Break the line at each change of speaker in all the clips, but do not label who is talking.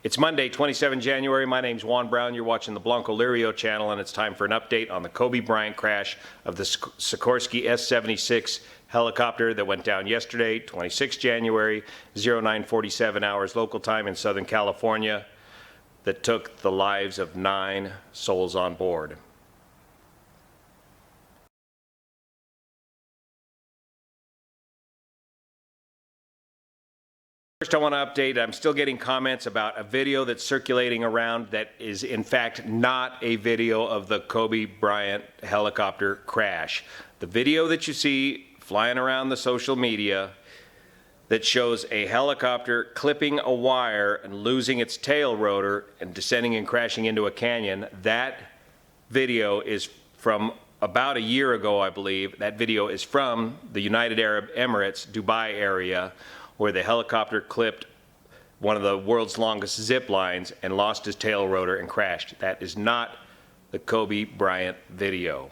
It's Monday, 27 January. My name's Juan Brown. You're watching the Blanco Lirio channel, and it's time for an update on the Kobe Bryant crash of the Sikorsky S-76 helicopter that went down yesterday, 26 January, 0947 hours local time in Southern California, that took the lives of 9 souls on board. First, I want to update, I'm still getting comments about a video that's circulating around that is in fact not a video of the Kobe Bryant helicopter crash. The video that you see flying around the social media that shows a helicopter clipping a wire and losing its tail rotor and descending and crashing into a canyon, that video is from about a year ago, I believe. That video is from the United Arab Emirates, Dubai area, where the helicopter clipped one of the world's longest zip lines and lost his tail rotor and crashed. That is not the Kobe Bryant video.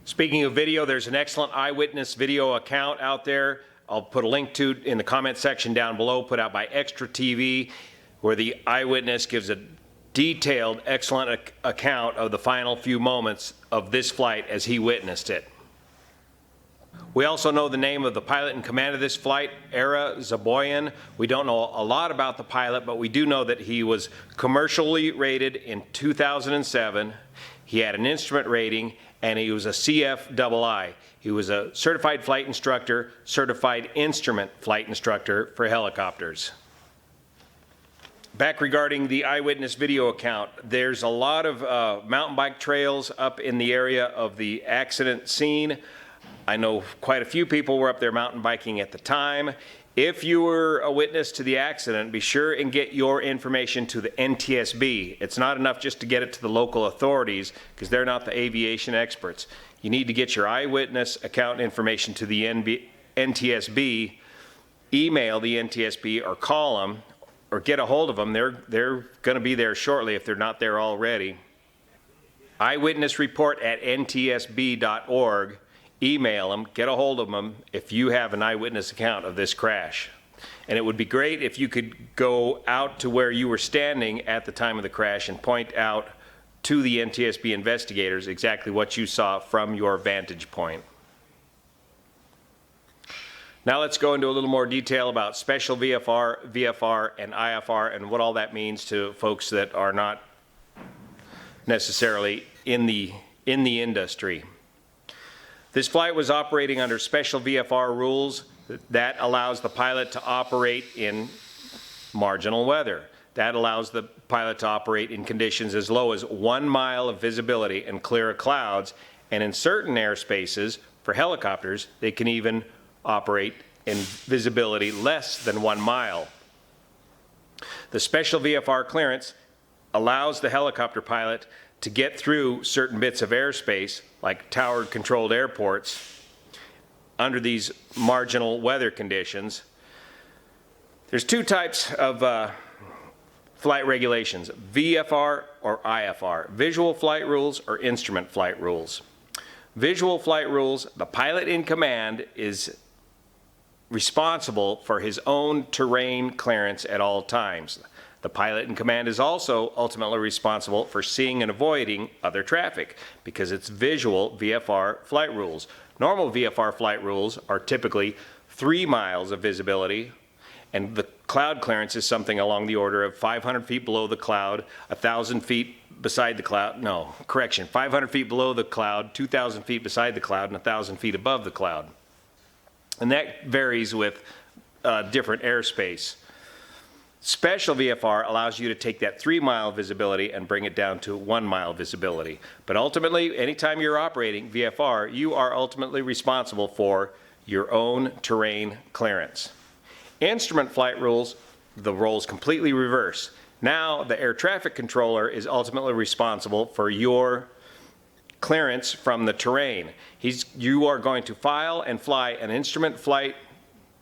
Speaking of video, there's an excellent eyewitness video account out there. I'll put a link to in the comment section down below, put out by Extra TV, where the eyewitness gives a detailed, excellent account of the final few moments of this flight as he witnessed it. We also know the name of the pilot in command of this flight, Era Zaboyan. We don't know a lot about the pilot, but we do know that he was commercially rated in 2007. He had an instrument rating, and he was a CFII. He was a certified flight instructor, certified instrument flight instructor for helicopters. Back regarding the eyewitness video account, there's a lot of mountain bike trails up in the area of the accident scene. I know quite a few people were up there mountain biking at the time. If you were a witness to the accident, be sure and get your information to the NTSB. It's not enough just to get it to the local authorities, because they're not the aviation experts. You need to get your eyewitness account information to the NTSB, email the NTSB, or call them, or get a hold of them. They're going to be there shortly if they're not there already. eyewitnessreport@ntsb.org. Email them, get a hold of them if you have an eyewitness account of this crash. And it would be great if you could go out to where you were standing at the time of the crash and point out to the NTSB investigators exactly what you saw from your vantage point. Now let's go into a little more detail about special VFR, VFR, and IFR and what all that means to folks that are not necessarily in the industry. This flight was operating under special VFR rules that allows the pilot to operate in marginal weather. That allows the pilot to operate in conditions as low as 1 mile of visibility and clear of clouds, and in certain airspaces for helicopters, they can even operate in visibility less than 1 mile. The special VFR clearance allows the helicopter pilot to get through certain bits of airspace, like tower-controlled airports, under these marginal weather conditions. There's 2 types of flight regulations, VFR or IFR, visual flight rules or instrument flight rules. Visual flight rules, the pilot in command is responsible for his own terrain clearance at all times. The pilot in command is also ultimately responsible for seeing and avoiding other traffic, because it's visual VFR flight rules. Normal VFR flight rules are typically 3 miles of visibility, and the cloud clearance is something along the order of 500 feet below the cloud, 1,000 feet beside the cloud, 500 feet below the cloud, 2,000 feet beside the cloud, and 1,000 feet above the cloud. And that varies with different airspace. Special VFR allows you to take that 3 mile visibility and bring it down to 1 mile visibility. But ultimately, anytime you're operating VFR, you are ultimately responsible for your own terrain clearance. Instrument flight rules, the roles completely reverse. Now the air traffic controller is ultimately responsible for your clearance from the terrain. You are going to file and fly an instrument flight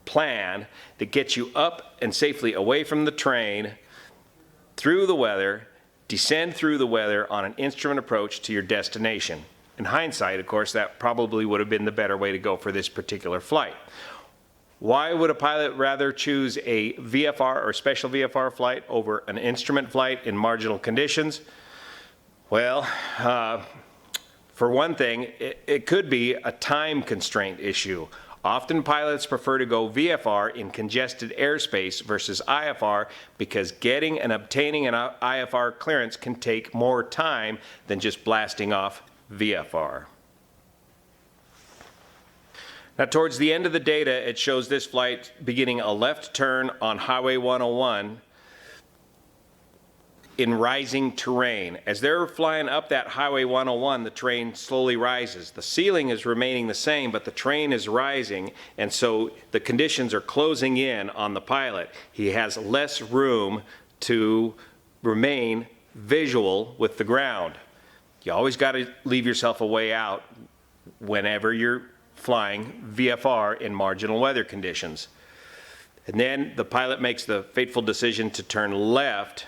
plan that gets you up and safely away from the terrain, through the weather, descend through the weather on an instrument approach to your destination. In hindsight, of course, that probably would have been the better way to go for this particular flight. Why would a pilot rather choose a VFR or special VFR flight over an instrument flight in marginal conditions? Well, for one thing, it could be a time constraint issue. Often pilots prefer to go VFR in congested airspace versus IFR because getting and obtaining an IFR clearance can take more time than just blasting off VFR. Now, towards the end of the data, it shows this flight beginning a left turn on Highway 101 in rising terrain. As they're flying up that Highway 101, the terrain slowly rises. The ceiling is remaining the same, but the terrain is rising, and so the conditions are closing in on the pilot. He has less room to remain visual with the ground. You always got to leave yourself a way out whenever you're flying VFR in marginal weather conditions. And then the pilot makes the fateful decision to turn left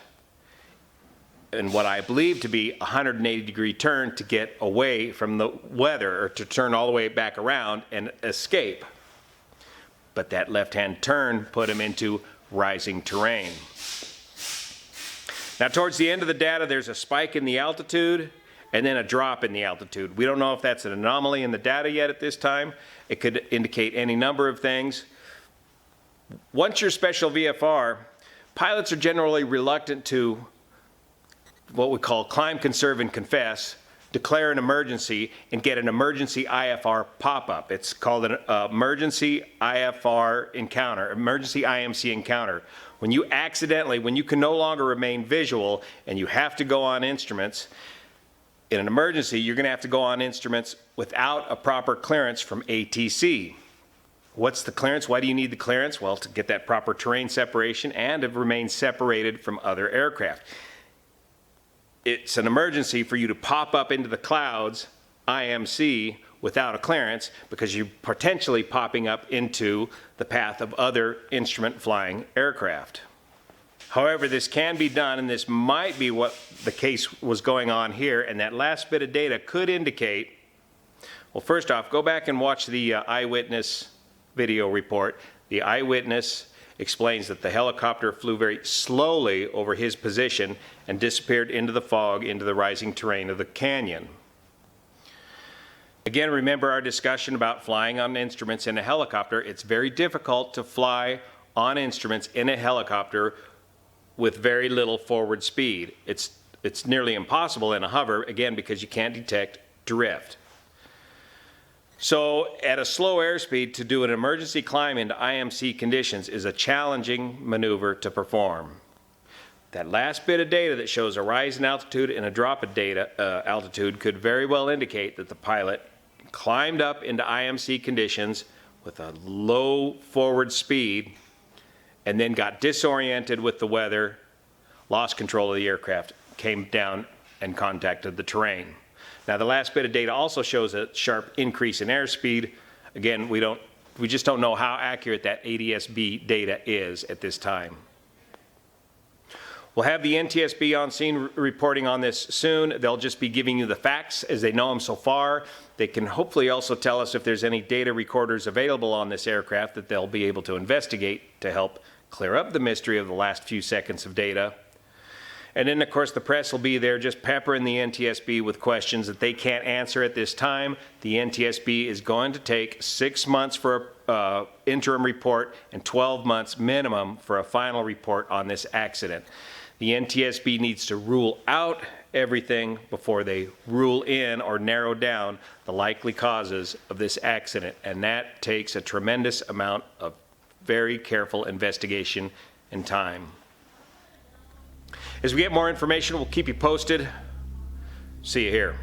in what I believe to be a 180-degree turn to get away from the weather, or to turn all the way back around and escape. But that left-hand turn put him into rising terrain. Now, towards the end of the data, there's a spike in the altitude and then a drop in the altitude. We don't know if that's an anomaly in the data yet at this time. It could indicate any number of things. Once you're special VFR, pilots are generally reluctant to what we call climb, conserve, and confess, declare an emergency, and get an emergency IFR pop-up. It's called an emergency IFR encounter, emergency IMC encounter. When you can no longer remain visual and you have to go on instruments, in an emergency, you're going to have to go on instruments without a proper clearance from ATC. What's the clearance? Why do you need the clearance? Well, to get that proper terrain separation and to remain separated from other aircraft. It's an emergency for you to pop up into the clouds, IMC, without a clearance, because you're potentially popping up into the path of other instrument flying aircraft. However, this can be done, and this might be what the case was going on here, and that last bit of data could indicate, well, first off, go back and watch the Eyewitness video report. The Eyewitness explains that the helicopter flew very slowly over his position and disappeared into the fog, into the rising terrain of the canyon. Again, remember our discussion about flying on instruments in a helicopter. It's very difficult to fly on instruments in a helicopter with very little forward speed. It's nearly impossible in a hover, again, because you can't detect drift. So at a slow airspeed, to do an emergency climb into IMC conditions is a challenging maneuver to perform. That last bit of data that shows a rise in altitude and a drop of altitude could very well indicate that the pilot climbed up into IMC conditions with a low forward speed and then got disoriented with the weather, lost control of the aircraft, came down and contacted the terrain. Now, the last bit of data also shows a sharp increase in airspeed. Again, we just don't know how accurate that ADS-B data is at this time. We'll have the NTSB on scene reporting on this soon. They'll just be giving you the facts as they know them so far. They can hopefully also tell us if there's any data recorders available on this aircraft that they'll be able to investigate to help clear up the mystery of the last few seconds of data. And then, of course, the press will be there just peppering the NTSB with questions that they can't answer at this time. The NTSB is going to take 6 months for an interim report and 12 months minimum for a final report on this accident. The NTSB needs to rule out everything before they rule in or narrow down the likely causes of this accident, and that takes a tremendous amount of very careful investigation and time. As we get more information, we'll keep you posted. See you here.